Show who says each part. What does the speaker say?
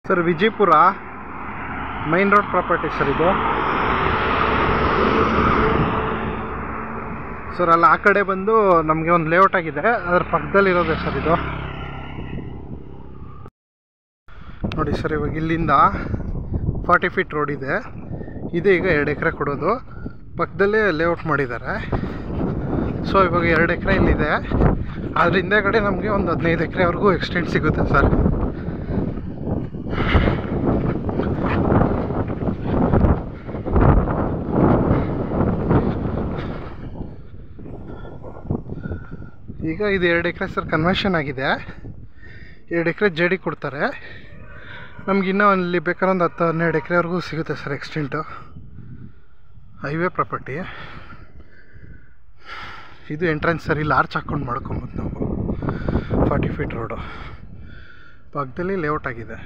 Speaker 1: Sir Vijayapura main road property sir ಇದು. Sir ಅಲ್ಲಿ ಆ ಕಡೆ ಬಂದು ನಮಗೆ ಒಂದು ಲೇಔಟ್ ಆಗಿದೆ, ಅದರ ಪಕ್ಕದಲ್ಲಿರೋದೆ ಸರ್ ಇದು. ನೋಡಿ ಸರ್, ಇವಾಗ ಇಲ್ಲಿಂದ 40 ಫೀಟ್ ರೋಡ್ ಇದೆ. ಇದು ಈಗ 2 ಎಕರೆ ಕೊಡೋದು, ಪಕ್ಕದಲ್ಲೇ ಲೇಔಟ್ ಮಾಡಿದ್ದಾರೆ. ಸೊ ಇವಾಗ 2 ಎಕರೆ ಇಲ್ಲಿದೆ, ಅದ್ರ ಹಿಂದೆಗಡೆ ನಮಗೆ ಒಂದು 15 ಎಕರೆವರೆಗೂ ಎಕ್ಸ್ಟೆಂಡ್ ಸಿಗುತ್ತೆ ಸರ್. ಈಗ ಇದು 2 ಎಕರೆ ಸರ್ ಕನ್ವರ್ಷನ್ ಆಗಿದೆ. 2 ಎಕರೆ ಜೆ ಡಿ ಕೊಡ್ತಾರೆ ನಮ್ಗೆ. ಇನ್ನೂ ಅಲ್ಲಿ ಬೇಕಾದ್ರೆ ಒಂದು 10-12 ಎಕರೆವರೆಗೂ ಸಿಗುತ್ತೆ ಸರ್ ಎಕ್ಸ್ಟೆಂಟು. ಹೈವೇ ಪ್ರಾಪರ್ಟಿ ಇದು. ಎಂಟ್ರೆನ್ಸ್ ಸರ್, ಇಲ್ಲಿ ಆರ್ಚ್ ಹಾಕ್ಕೊಂಡು ಮಾಡ್ಕೊಬೋದು ನಾವು. 40 ಫೀಟ್ ರೋಡು, ಪಕ್ಕದಲ್ಲಿ ಲೇಔಟ್ ಆಗಿದೆ.